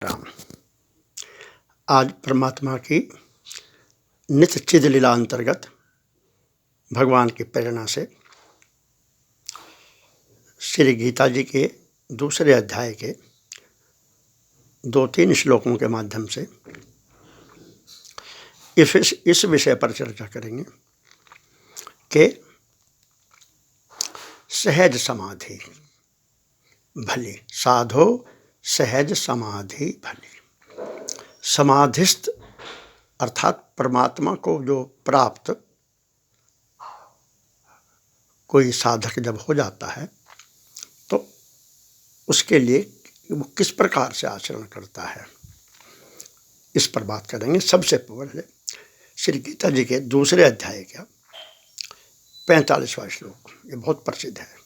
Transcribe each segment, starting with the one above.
राम। आज परमात्मा की नित्य चिद लीला अंतर्गत भगवान की प्रेरणा से श्री गीता जी के दूसरे अध्याय के 2-3 श्लोकों के माध्यम से इस विषय पर चर्चा करेंगे कि सहज समाधि भली, साधो सहज समाधि भली। समाधिस्थ अर्थात परमात्मा को जो प्राप्त कोई साधक जब हो जाता है तो उसके लिए वो किस प्रकार से आचरण करता है, इस पर बात करेंगे। सबसे पहले श्री गीता जी के दूसरे अध्याय का 45वां श्लोक, ये बहुत प्रसिद्ध है।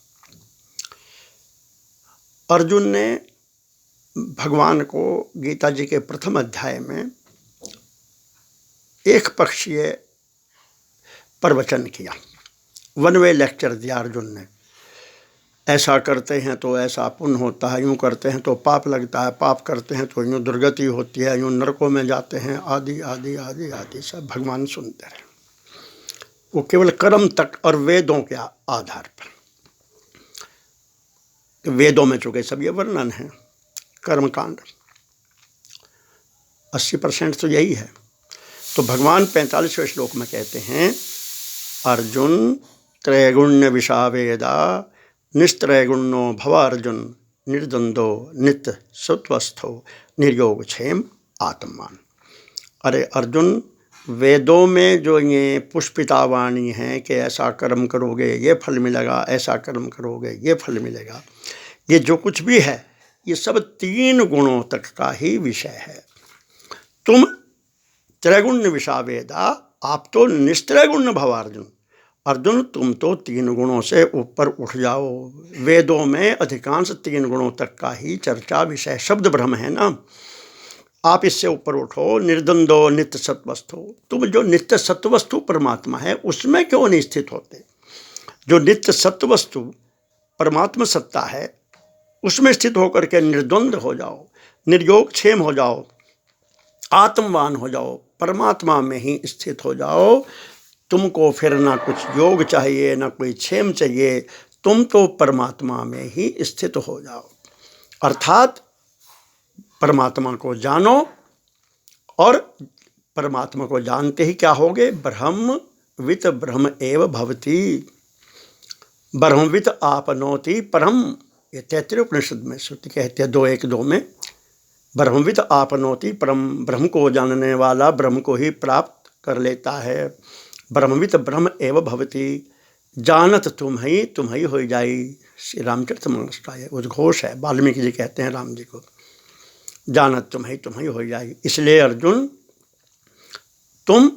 अर्जुन ने भगवान को गीता जी के प्रथम अध्याय में एक पक्षीय प्रवचन किया, वन वे लेक्चर दिया अर्जुन ने। ऐसा करते हैं तो ऐसा पुण्य होता है, यूँ करते हैं तो पाप लगता है, पाप करते हैं तो यूँ दुर्गति होती है, यूँ नरकों में जाते हैं, आदि आदि आदि आदि सब भगवान सुनते हैं। वो केवल कर्म तक और वेदों के आधार पर, वेदों में चूँकि सब ये वर्णन है, कर्मकांड 80% तो यही है। तो भगवान 45वें श्लोक में कहते हैं, अर्जुन त्रैगुण्य विषावेदा निस्त्रैगुण्यो भव अर्जुन निर्द्वंदो नित्य सत्वस्थो निर्योग क्षेम आत्मान। अरे अर्जुन, वेदों में जो ये पुष्पिता वाणी है कि ऐसा कर्म करोगे ये फल मिलेगा, ऐसा कर्म करोगे ये फल मिलेगा, ये जो कुछ भी है ये सब 3 गुणों तक का ही विषय है। तुम त्रैगुण्य विषावेदा, आप तो निस्त्रैगुण्य भव अर्जुन। अर्जुन, तुम तो 3 गुणों से ऊपर उठ जाओ। वेदों में अधिकांश 3 गुणों तक का ही चर्चा विषय शब्द ब्रह्म है ना, आप इससे ऊपर उठो। निर्द्वंदो नित्य सत्वस्थो, तुम जो नित्य सत्वस्तु परमात्मा है उसमें क्यों नहीं स्थित होते? जो नित्य सत्वस्तु परमात्मा सत्ता है उसमें स्थित होकर के निर्द्वंद हो जाओ, निर्योग क्षेम हो जाओ, आत्मवान हो जाओ, परमात्मा में ही स्थित हो जाओ। तुमको फिर ना कुछ योग चाहिए ना कोई क्षेम चाहिए, तुम तो परमात्मा में ही स्थित हो जाओ। अर्थात परमात्मा को जानो, और परमात्मा को जानते ही क्या होगे? ब्रह्मवित ब्रह्म एव भवति, ब्रह्मवित आपनोति परम। ये तैत्तिरीय उपनिषद में श्रुति कहते हैं 2:1-2 में, ब्रह्मवित आपनोति परम, ब्रह्म को जानने वाला ब्रह्म को ही प्राप्त कर लेता है। ब्रह्मवित ब्रह्म एव भवति, जानत तुम ही हो जाई। श्री रामचरितमानस का ये उद्घोष है, वाल्मीकि जी कहते हैं राम जी को, जानत तुम ही हो जाई। इसलिए अर्जुन, तुम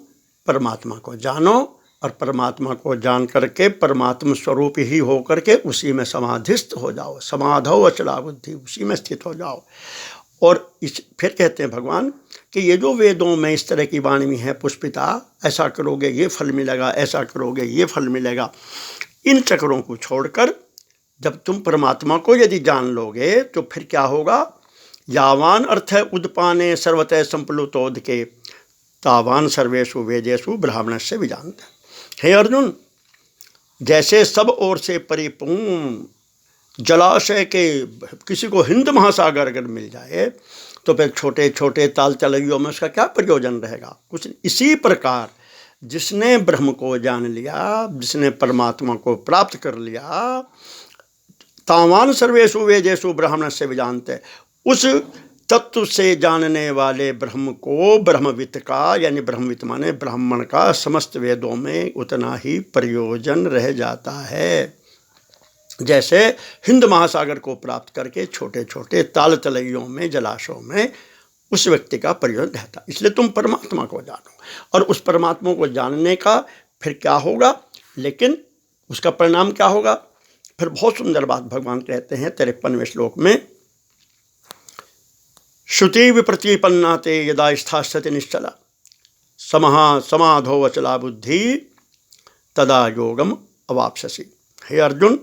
परमात्मा को जानो और परमात्मा को जान करके परमात्मा स्वरूप ही हो करके उसी में समाधिस्थ हो जाओ। समाधौ अचला बुद्धि, उसी में स्थित हो जाओ। और फिर कहते हैं भगवान कि ये जो वेदों में इस तरह की वाणी है पुष्पिता, ऐसा करोगे ये फल मिलेगा, ऐसा करोगे ये फल मिलेगा, इन चक्रों को छोड़कर जब तुम परमात्मा को यदि जान लोगे तो फिर क्या होगा? यावान अर्थ उदपाने सर्वतः संप्लुतोद के तावान सर्वेषु वेदेषु ब्राह्मणस्य विजानते। हे अर्जुन, जैसे सब ओर से परिपूर्ण जलाशय के किसी को हिंद महासागर अगर मिल जाए तो फिर छोटे छोटे ताल तलैयों में उसका क्या प्रयोजन रहेगा? कुछ। इसी प्रकार जिसने ब्रह्म को जान लिया, जिसने परमात्मा को प्राप्त कर लिया, तावान सर्वेषु वेदेषु ब्राह्मणस्य विजानते, उस तत्व से जानने वाले ब्रह्म को, ब्रह्मवित का, यानी ब्रह्मवित माने ब्राह्मण का, समस्त वेदों में उतना ही प्रयोजन रह जाता है जैसे हिंद महासागर को प्राप्त करके छोटे छोटे ताल तलैयों में, जलाशयों में उस व्यक्ति का प्रयोजन रहता। इसलिए तुम परमात्मा को जानो, और उस परमात्मा को जानने का फिर क्या होगा? लेकिन उसका परिणाम क्या होगा? फिर बहुत सुंदर बात भगवान कहते हैं 53वें श्लोक में, श्रुति विप्रतिपन्ना ते यदा स्थास्यति निश्चला समाधो अचला बुद्धि तदा योगम अवाप्स्यसि। हे अर्जुन,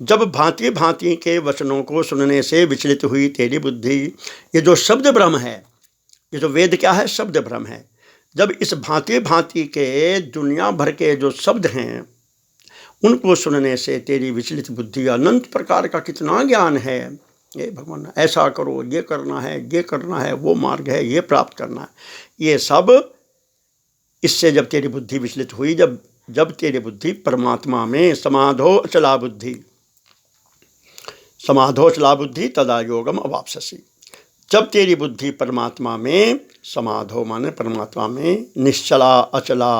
जब भांति भांति के वचनों को सुनने से विचलित हुई तेरी बुद्धि, ये जो शब्द भ्रम है, ये जो वेद क्या है, शब्द भ्रम है। जब इस भांति भांति के दुनिया भर के जो शब्द हैं उनको सुनने से तेरी विचलित बुद्धि, अनंत प्रकार का कितना ज्ञान है, ये भगवान ऐसा करो, ये करना है, ये करना है, वो मार्ग है, ये प्राप्त करना है, ये सब इससे जब तेरी बुद्धि विचलित हुई, जब तेरी बुद्धि परमात्मा में समाधो अचला बुद्धि, समाधो अचला बुद्धि तदा योगम अवाप्स्यसि। जब तेरी बुद्धि परमात्मा में, समाधो माने परमात्मा में, निश्चला अचला,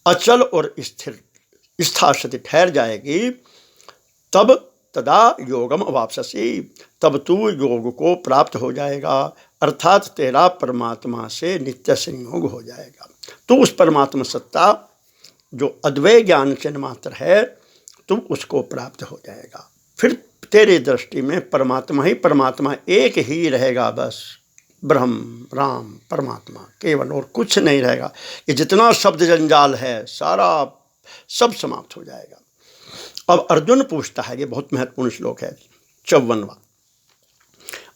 अचल और स्थिर स्थाश्रति ठहर जाएगी, तब तदा योगम अवाप्स्यसि, तब तू योग को प्राप्त हो जाएगा, अर्थात तेरा परमात्मा से नित्य संयोग हो जाएगा। तो उस परमात्मा सत्ता जो अद्वैय ज्ञान चिन्ह मात्र है, तुम उसको प्राप्त हो जाएगा। फिर तेरे दृष्टि में परमात्मा ही परमात्मा एक ही रहेगा, बस ब्रह्म राम परमात्मा केवल, और कुछ नहीं रहेगा। ये जितना शब्द जंजाल है सारा सब समाप्त हो जाएगा। अब अर्जुन पूछता है, ये बहुत महत्वपूर्ण श्लोक है 54वां।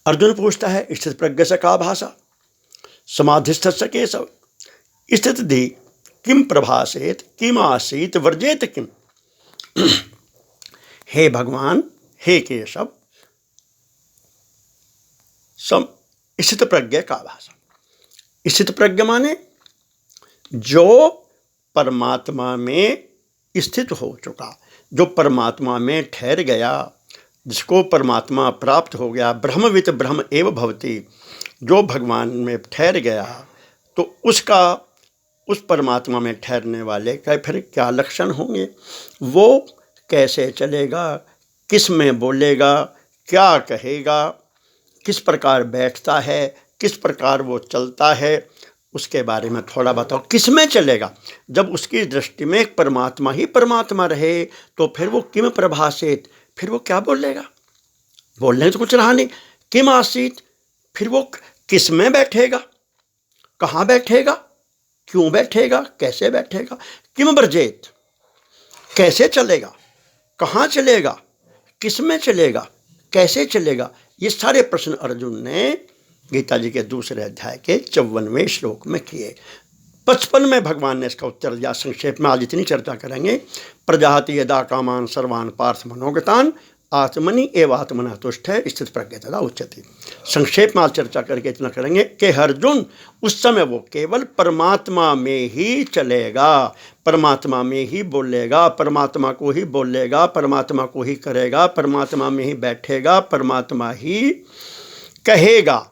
अर्जुन पूछता है, स्थित प्रज्ञ से का भाषा, समाधिस्थ केशव, स्थित धी किम प्रभासेत, किम आसीत वर्जेत किम। हे भगवान, हे केशव, स्थित प्रज्ञ का भाषा। स्थित प्रज्ञ माने जो परमात्मा में स्थित हो चुका, जो परमात्मा में ठहर गया, जिसको परमात्मा प्राप्त हो गया, ब्रह्मवित् ब्रह्म एव भवति, जो भगवान में ठहर गया, तो उसका, उस परमात्मा में ठहरने वाले का फिर क्या लक्षण होंगे, वो कैसे चलेगा, किस में बोलेगा, क्या कहेगा, किस प्रकार बैठता है, किस प्रकार वो चलता है, उसके बारे में थोड़ा बताओ। किस में चलेगा, जब उसकी दृष्टि में परमात्मा ही परमात्मा रहे, तो फिर वो किम प्रभाषित, फिर वो क्या बोलेगा, बोलने तो कुछ रहा नहीं। किम आसीत, फिर वो किस में बैठेगा, कहाँ बैठेगा, क्यों बैठेगा, कैसे बैठेगा। किम वर्जेत, कैसे चलेगा, कहाँ चलेगा, किस में चलेगा, कैसे चलेगा। ये सारे प्रश्न अर्जुन ने गीता जी के दूसरे अध्याय के 54वें श्लोक में किए। 55 में भगवान ने इसका उत्तर दिया। संक्षेप में आज इतनी चर्चा करेंगे। प्रजाति यदा कामान सर्वान पार्थ मनोगतान आत्मनि एवात्मनः तुष्टः स्थित प्रज्ञ तदा उच्यते। संक्षेप में आज चर्चा करके इतना करेंगे कि अर्जुन उस समय वो केवल परमात्मा में ही चलेगा, परमात्मा में ही बोलेगा, परमात्मा को ही बोलेगा, परमात्मा को ही करेगा, परमात्मा में ही बैठेगा, परमात्मा ही कहेगा।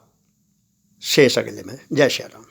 शेष अगले में। जय श्री राम।